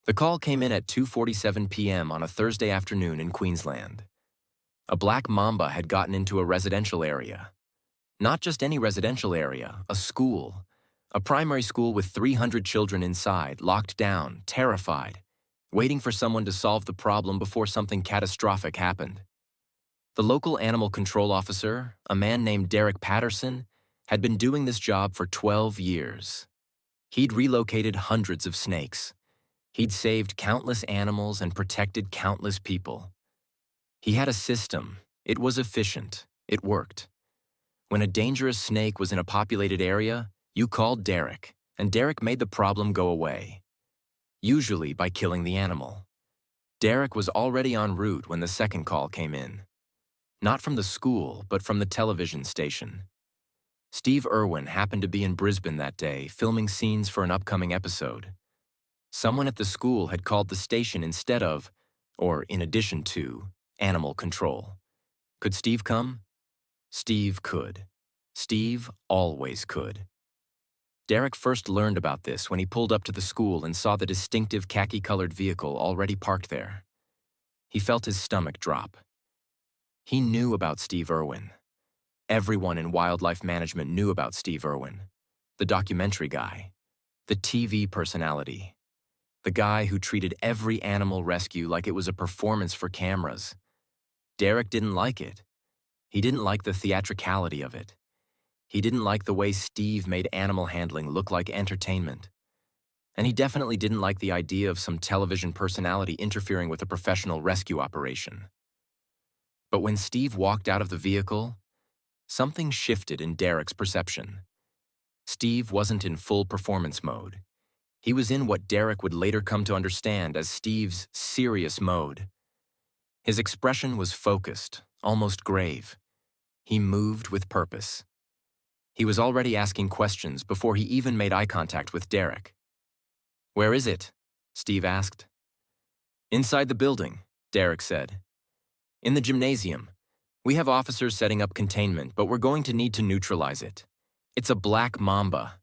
The call came in at 2:47 p.m. on a Thursday afternoon in Queensland. A black mamba had gotten into a residential area. Not just any residential area, a school. A primary school with 300 children inside, locked down, terrified, waiting for someone to solve the problem before something catastrophic happened. The local animal control officer, a man named Patterson, had been doing this job for 12 years. He'd relocated hundreds of snakes. He'd saved countless animals and protected countless people. He had a system. It was efficient. It worked. When a dangerous snake was in a populated area, you called Derek, and Derek made the problem go away. Usually by killing the animal. Derek was already en route when the second call came in. Not from the school, but from the television station. Steve Irwin happened to be in Brisbane that day, filming scenes for an upcoming episode. Someone at the school had called the station instead of, or in addition to, animal control. Could Steve come? Steve could. Steve always could. Derek first learned about this when he pulled up to the school and saw the distinctive khaki-colored vehicle already parked there. He felt his stomach drop. He knew about Steve Irwin. Everyone in wildlife management knew about Steve Irwin, the documentary guy, the TV personality, the guy who treated every animal rescue like it was a performance for cameras. Derek didn't like it. He didn't like the theatricality of it. He didn't like the way Steve made animal handling look like entertainment. And he definitely didn't like the idea of some television personality interfering with a professional rescue operation. But when Steve walked out of the vehicle, something shifted in Derek's perception. Steve wasn't in full performance mode. He was in what Derek would later come to understand as Steve's serious mode. His expression was focused, almost grave. He moved with purpose. He was already asking questions before he even made eye contact with Derek. "Where is it?" Steve asked. "Inside the building," Derek said. "In the gymnasium. We have officers setting up containment, but we're going to need to neutralize it. It's a black mamba.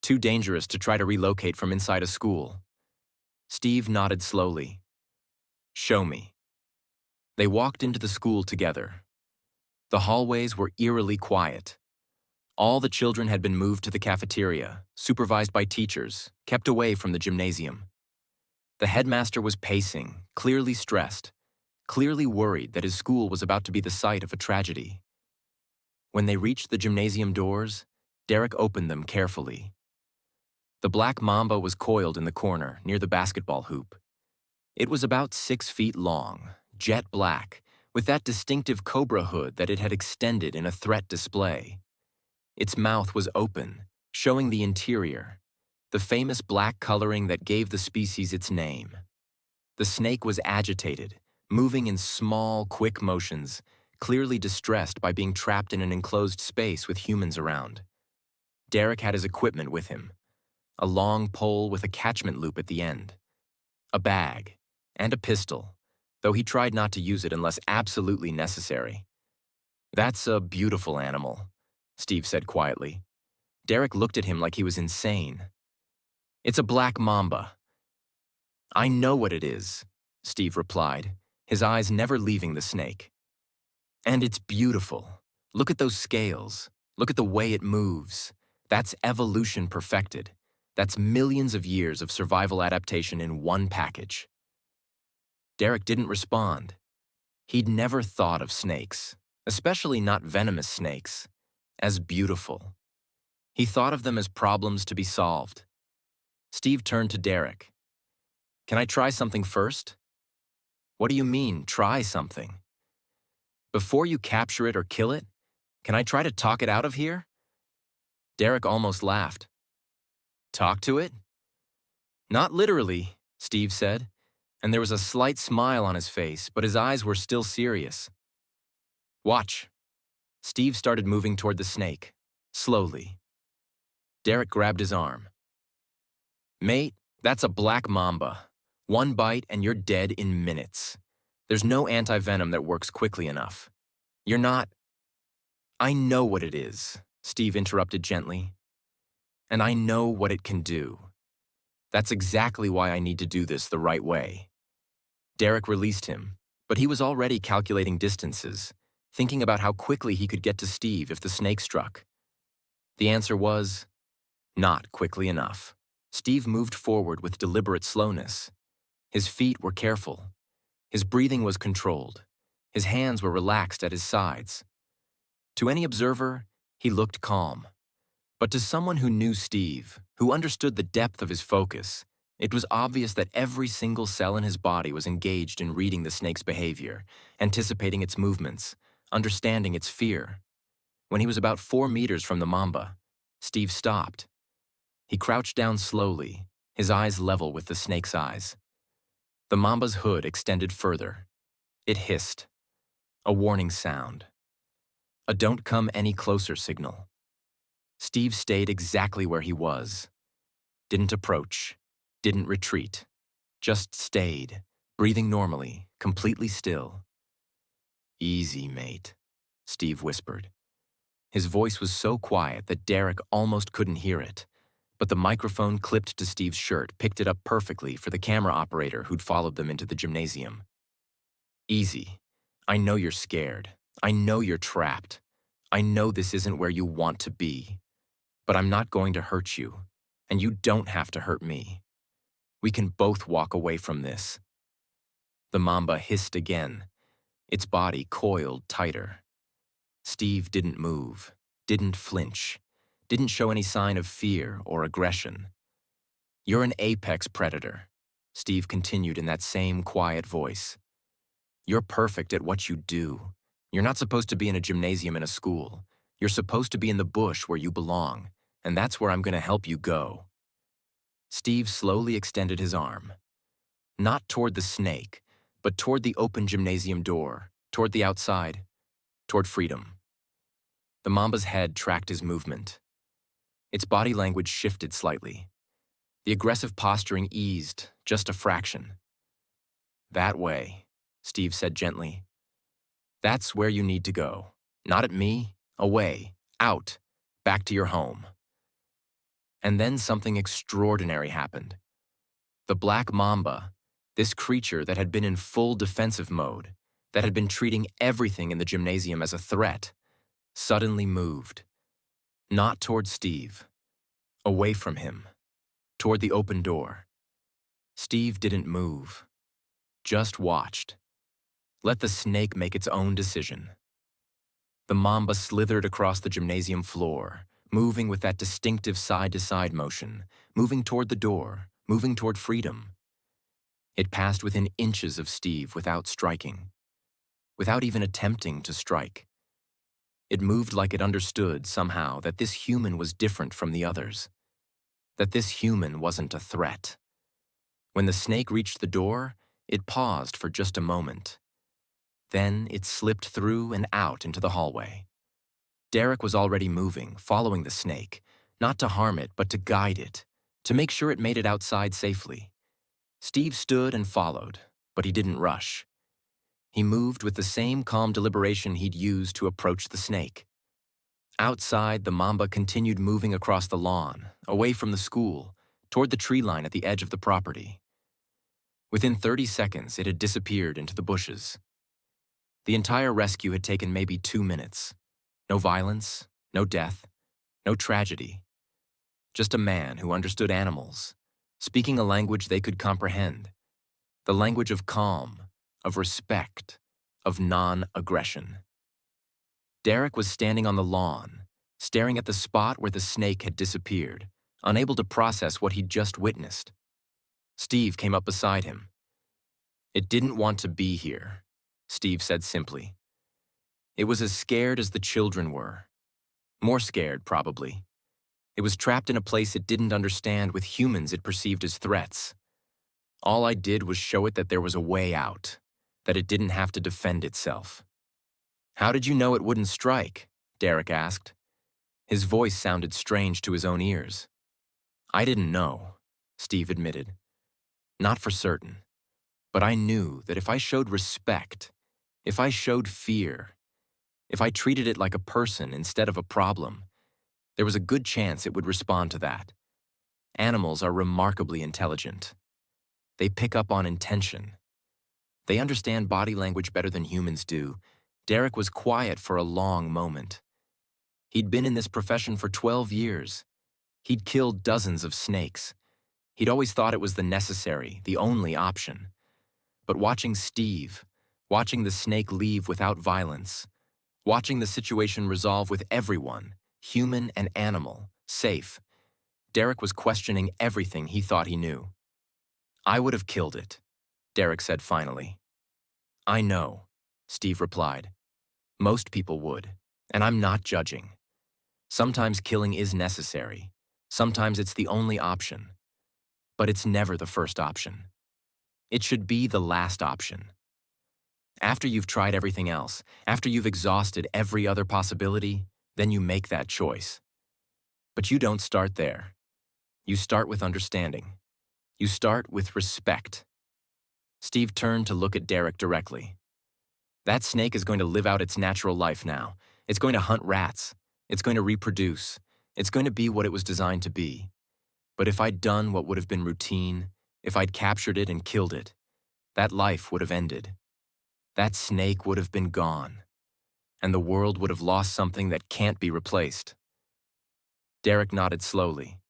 Too dangerous to try to relocate from inside a school." Steve nodded slowly. "Show me." They walked into the school together. The hallways were eerily quiet. All the children had been moved to the cafeteria, supervised by teachers, kept away from the gymnasium. The headmaster was pacing, clearly stressed, clearly worried that his school was about to be the site of a tragedy. When they reached the gymnasium doors, Derek opened them carefully. The black mamba was coiled in the corner, near the basketball hoop. It was about 6 feet long, jet black, with that distinctive cobra hood that it had extended in a threat display. Its mouth was open, showing the interior, the famous black coloring that gave the species its name. The snake was agitated, moving in small, quick motions, clearly distressed by being trapped in an enclosed space with humans around. Derek had his equipment with him, a long pole with a catchment loop at the end, a bag, and a pistol, though he tried not to use it unless absolutely necessary. "That's a beautiful animal," Steve said quietly. Derek looked at him like he was insane. "It's a black mamba." "I know what it is," Steve replied, his eyes never leaving the snake. "And it's beautiful. Look at those scales. Look at the way it moves. That's evolution perfected. That's millions of years of survival adaptation in one package." Derek didn't respond. He'd never thought of snakes, especially not venomous snakes, as beautiful. He thought of them as problems to be solved. Steve turned to Derek. "Can I try something first?" "What do you mean, try something?" "Before you capture it or kill it, can I try to talk it out of here?" Derek almost laughed. "Talk to it?" "Not literally," Steve said, and there was a slight smile on his face, but his eyes were still serious. "Watch." Steve started moving toward the snake, slowly. Derek grabbed his arm. "Mate, that's a black mamba. One bite and you're dead in minutes. There's no anti-venom that works quickly enough. You're not—" "I know what it is," Steve interrupted gently. "And I know what it can do. That's exactly why I need to do this the right way. Derek released him, but he was already calculating distances, thinking about how quickly he could get to Steve if the snake struck. The answer was, not quickly enough. Steve moved forward with deliberate slowness. His feet were careful. His breathing was controlled. His hands were relaxed at his sides. To any observer, he looked calm. But to someone who knew Steve, who understood the depth of his focus, it was obvious that every single cell in his body was engaged in reading the snake's behavior, anticipating its movements, understanding its fear. When he was about 4 meters from the mamba, Steve stopped. He crouched down slowly, his eyes level with the snake's eyes. The mamba's hood extended further. It hissed. A warning sound. A don't come any closer signal. Steve stayed exactly where he was. Didn't approach. Didn't retreat. Just stayed, breathing normally, completely still. Easy, mate, Steve whispered. His voice was so quiet that Derek almost couldn't hear it, but the microphone clipped to Steve's shirt picked it up perfectly for the camera operator who'd followed them into the gymnasium. Easy. I know you're scared. I know you're trapped. I know this isn't where you want to be. But I'm not going to hurt you, and you don't have to hurt me. We can both walk away from this. The mamba hissed again. Its body coiled tighter. Steve didn't move, didn't flinch, didn't show any sign of fear or aggression. You're an apex predator, Steve continued in that same quiet voice. You're perfect at what you do. You're not supposed to be in a gymnasium in a school. You're supposed to be in the bush where you belong, and that's where I'm going to help you go. Steve slowly extended his arm. Not toward the snake, but toward the open gymnasium door, toward the outside, toward freedom. The mamba's head tracked his movement. Its body language shifted slightly. The aggressive posturing eased, just a fraction. That way, Steve said gently. That's where you need to go. Not at me, away, out, back to your home. And then something extraordinary happened. The black mamba, this creature that had been in full defensive mode, that had been treating everything in the gymnasium as a threat, suddenly moved. Not toward Steve. Away from him. Toward the open door. Steve didn't move. Just watched. Let the snake make its own decision. The mamba slithered across the gymnasium floor, moving with that distinctive side-to-side motion, moving toward the door, moving toward freedom. It passed within inches of Steve without striking, without even attempting to strike. It moved like it understood somehow that this human was different from the others, that this human wasn't a threat. When the snake reached the door, it paused for just a moment. Then it slipped through and out into the hallway. Derek was already moving, following the snake, not to harm it, but to guide it, to make sure it made it outside safely. Steve stood and followed, but he didn't rush. He moved with the same calm deliberation he'd used to approach the snake. Outside, the mamba continued moving across the lawn, away from the school, toward the tree line at the edge of the property. Within 30 seconds, it had disappeared into the bushes. The entire rescue had taken maybe 2 minutes. No violence, no death, no tragedy. Just a man who understood animals, speaking a language they could comprehend. The language of calm, of respect, of non-aggression. Derek was standing on the lawn, staring at the spot where the snake had disappeared, unable to process what he'd just witnessed. Steve came up beside him. It didn't want to be here, Steve said simply. It was as scared as the children were. More scared, probably. It was trapped in a place it didn't understand with humans it perceived as threats. All I did was show it that there was a way out, that it didn't have to defend itself. How did you know it wouldn't strike? Derek asked. His voice sounded strange to his own ears. I didn't know, Steve admitted. Not for certain. But I knew that if I showed respect, if I showed fear, if I treated it like a person instead of a problem, there was a good chance it would respond to that. Animals are remarkably intelligent. They pick up on intention. They understand body language better than humans do. Derek was quiet for a long moment. He'd been in this profession for 12 years. He'd killed dozens of snakes. He'd always thought it was the necessary, the only option. But watching Steve, watching the snake leave without violence, watching the situation resolve with everyone, human and animal, safe, Derek was questioning everything he thought he knew. "I would have killed it," Derek said finally. "I know," Steve replied. "Most people would, and I'm not judging. Sometimes killing is necessary. Sometimes it's the only option. But it's never the first option. It should be the last option. After you've tried everything else, after you've exhausted every other possibility, then you make that choice. But you don't start there. You start with understanding. You start with respect." Steve turned to look at Derek directly. "That snake is going to live out its natural life now. It's going to hunt rats. It's going to reproduce. It's going to be what it was designed to be. But if I'd done what would have been routine, if I'd captured it and killed it, that life would have ended. That snake would have been gone. And the world would have lost something that can't be replaced." Derek nodded slowly.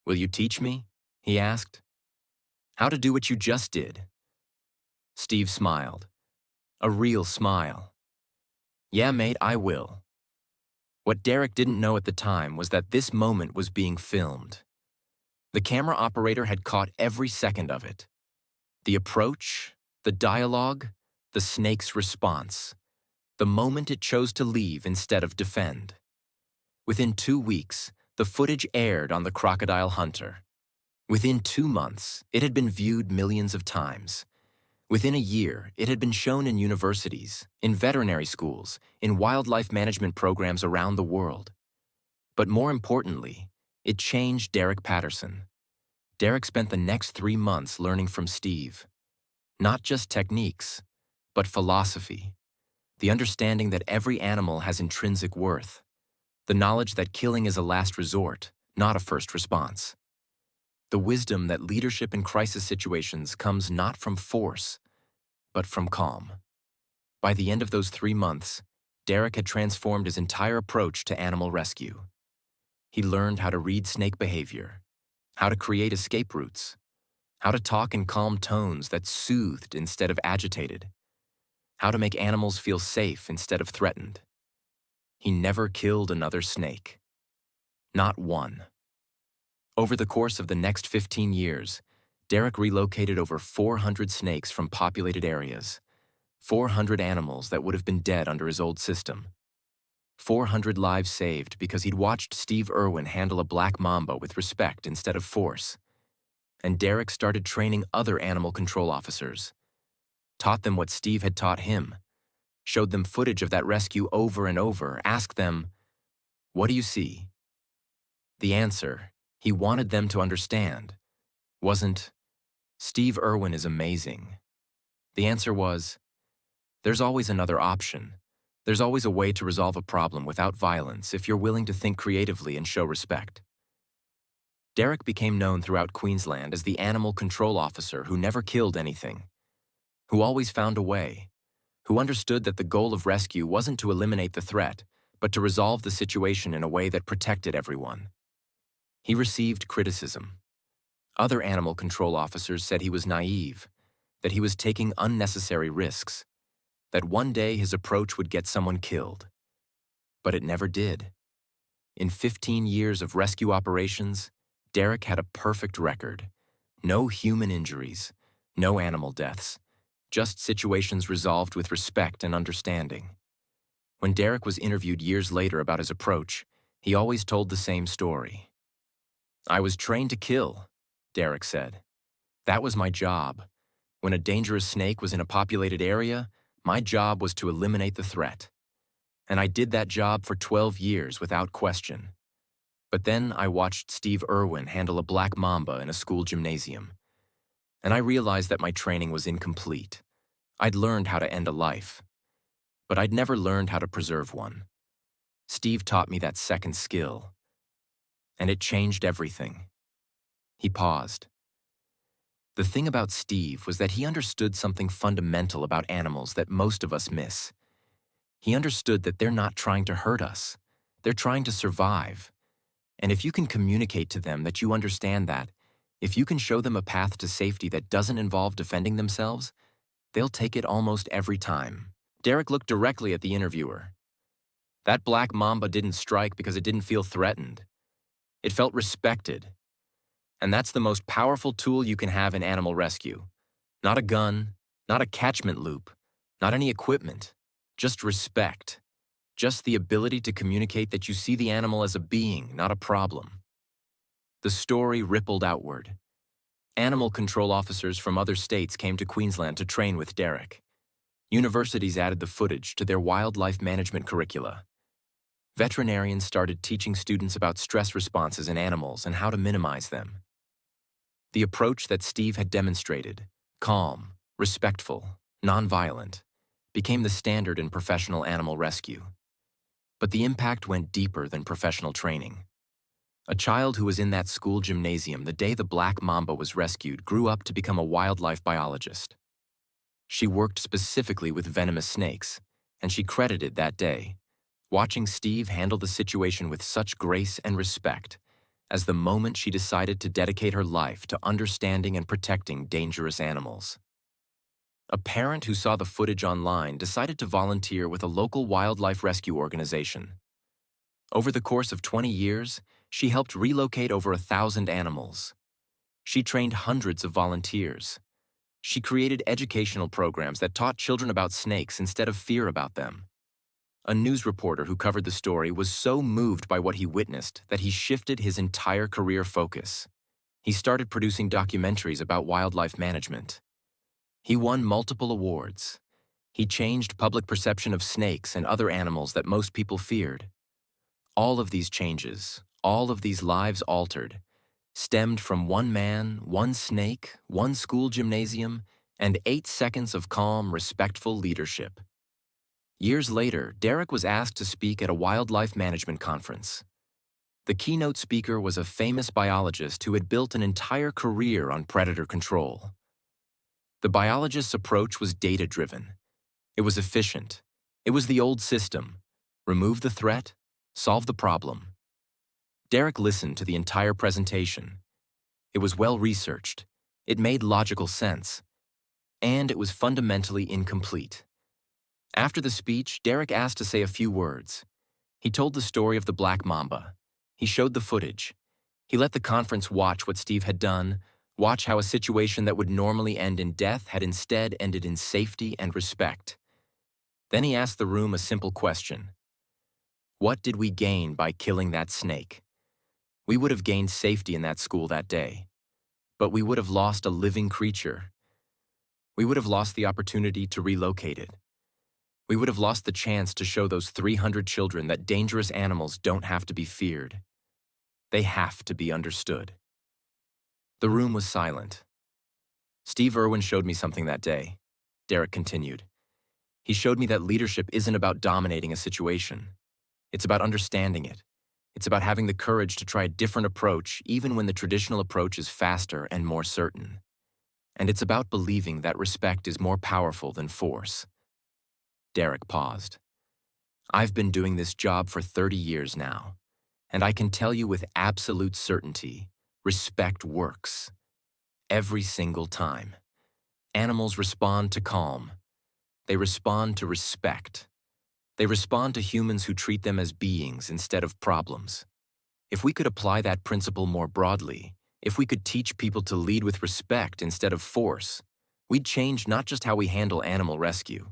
"Will you teach me?" he asked. "How to do what you just did?" Steve smiled. A real smile. "Yeah, mate, I will." What Derek didn't know at the time was that this moment was being filmed. The camera operator had caught every second of it. The approach, the dialogue, the snake's response. The moment it chose to leave instead of defend. Within 2 weeks, the footage aired on The Crocodile Hunter. Within 2 months, it had been viewed millions of times. Within a year, it had been shown in universities, in veterinary schools, in wildlife management programs around the world. But more importantly, it changed Derek Patterson. Derek spent the next 3 months learning from Steve. Not just techniques, but philosophy. The understanding that every animal has intrinsic worth. The knowledge that killing is a last resort, not a first response. The wisdom that leadership in crisis situations comes not from force, but from calm. By the end of those 3 months, Derek had transformed his entire approach to animal rescue. He learned how to read snake behavior, how to create escape routes, how to talk in calm tones that soothed instead of agitated, how to make animals feel safe instead of threatened. He never killed another snake. Not one. Over the course of the next 15 years, Derek relocated over 400 snakes from populated areas, 400 animals that would have been dead under his old system. 400 lives saved because he'd watched Steve Irwin handle a black mamba with respect instead of force. And Derek started training other animal control officers. Taught them what Steve had taught him. Showed them footage of that rescue over and over. Asked them, "What do you see?" The answer, he wanted them to understand, wasn't, "Steve Irwin is amazing." The answer was, "There's always another option. There's always a way to resolve a problem without violence if you're willing to think creatively and show respect." Derek became known throughout Queensland as the animal control officer who never killed anything, who always found a way, who understood that the goal of rescue wasn't to eliminate the threat, but to resolve the situation in a way that protected everyone. He received criticism. Other animal control officers said he was naive, that he was taking unnecessary risks, that one day his approach would get someone killed. But it never did. In 15 years of rescue operations, Derek had a perfect record. No human injuries, no animal deaths, just situations resolved with respect and understanding. When Derek was interviewed years later about his approach, he always told the same story. "I was trained to kill," Derek said. "That was my job. When a dangerous snake was in a populated area, my job was to eliminate the threat. And I did that job for 12 years without question. But then I watched Steve Irwin handle a black mamba in a school gymnasium. And I realized that my training was incomplete. I'd learned how to end a life, but I'd never learned how to preserve one. Steve taught me that second skill, and it changed everything." He paused. The thing about Steve was that he understood something fundamental about animals that most of us miss. He understood that they're not trying to hurt us. They're trying to survive. And if you can communicate to them that you understand that, if you can show them a path to safety that doesn't involve defending themselves, they'll take it almost every time. Derek looked directly at the interviewer. That black mamba didn't strike because it didn't feel threatened. It felt respected. And that's the most powerful tool you can have in animal rescue. Not a gun, not a catchment loop, not any equipment, just respect. Just the ability to communicate that you see the animal as a being, not a problem. The story rippled outward. Animal control officers from other states came to Queensland to train with Derek. Universities added the footage to their wildlife management curricula. Veterinarians started teaching students about stress responses in animals and how to minimize them. The approach that Steve had demonstrated, calm, respectful, nonviolent, became the standard in professional animal rescue. But the impact went deeper than professional training. A child who was in that school gymnasium the day the black mamba was rescued grew up to become a wildlife biologist. She worked specifically with venomous snakes, and she credited that day, watching Steve handle the situation with such grace and respect, as the moment she decided to dedicate her life to understanding and protecting dangerous animals. A parent who saw the footage online decided to volunteer with a local wildlife rescue organization. Over the course of 20 years, she helped relocate over 1,000 animals. She trained hundreds of volunteers. She created educational programs that taught children about snakes instead of fear about them. A news reporter who covered the story was so moved by what he witnessed that he shifted his entire career focus. He started producing documentaries about wildlife management. He won multiple awards. He changed public perception of snakes and other animals that most people feared. All of these changes, all of these lives altered, stemmed from one man, one snake, one school gymnasium, and 8 seconds of calm, respectful leadership. Years later, Derek was asked to speak at a wildlife management conference. The keynote speaker was a famous biologist who had built an entire career on predator control. The biologist's approach was data-driven. It was efficient. It was the old system. Remove the threat, solve the problem. Derek listened to the entire presentation. It was well-researched. It made logical sense. And it was fundamentally incomplete. After the speech, Derek asked to say a few words. He told the story of the black mamba. He showed the footage. He let the conference watch what Steve had done, watch how a situation that would normally end in death had instead ended in safety and respect. Then he asked the room a simple question. What did we gain by killing that snake? We would have gained safety in that school that day, but we would have lost a living creature. We would have lost the opportunity to relocate it. We would have lost the chance to show those 300 children that dangerous animals don't have to be feared. They have to be understood. The room was silent. Steve Irwin showed me something that day, Derek continued. He showed me that leadership isn't about dominating a situation. It's about understanding it. It's about having the courage to try a different approach even when the traditional approach is faster and more certain. And it's about believing that respect is more powerful than force. Derek paused. I've been doing this job for 30 years now, and I can tell you with absolute certainty, respect works. Every single time. Animals respond to calm. They respond to respect. They respond to humans who treat them as beings instead of problems. If we could apply that principle more broadly, if we could teach people to lead with respect instead of force, we'd change not just how we handle animal rescue.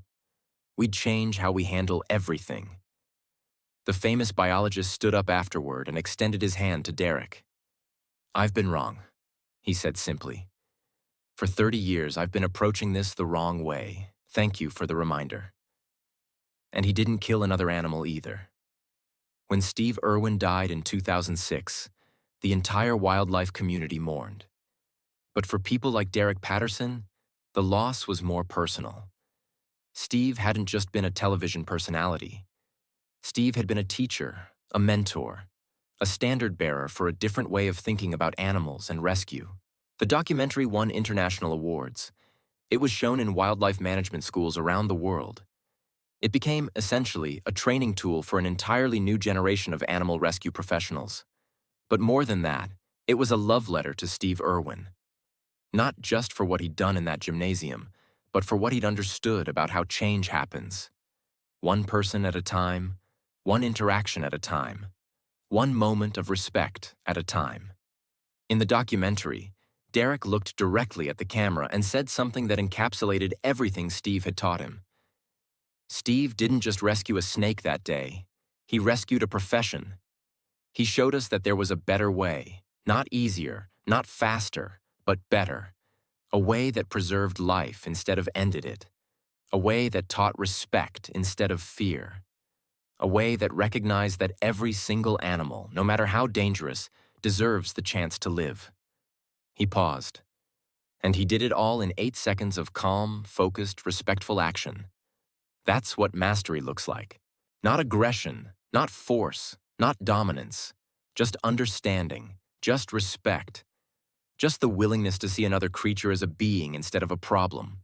We'd change how we handle everything. The famous biologist stood up afterward and extended his hand to Derek. I've been wrong, he said simply. For 30 years, I've been approaching this the wrong way. Thank you for the reminder. And he didn't kill another animal either. When Steve Irwin died in 2006, the entire wildlife community mourned. But for people like Derek Patterson, the loss was more personal. Steve hadn't just been a television personality. Steve had been a teacher, a mentor, a standard-bearer for a different way of thinking about animals and rescue. The documentary won international awards. It was shown in wildlife management schools around the world. It became, essentially, a training tool for an entirely new generation of animal rescue professionals. But more than that, it was a love letter to Steve Irwin. Not just for what he'd done in that gymnasium, but for what he'd understood about how change happens. One person at a time, one interaction at a time, one moment of respect at a time. In the documentary, Derek looked directly at the camera and said something that encapsulated everything Steve had taught him. Steve didn't just rescue a snake that day, he rescued a profession. He showed us that there was a better way, not easier, not faster, but better. A way that preserved life instead of ended it. A way that taught respect instead of fear. A way that recognized that every single animal, no matter how dangerous, deserves the chance to live. He paused. And he did it all in 8 seconds of calm, focused, respectful action. That's what mastery looks like. Not aggression, not force, not dominance. Just understanding, just respect. Just the willingness to see another creature as a being instead of a problem.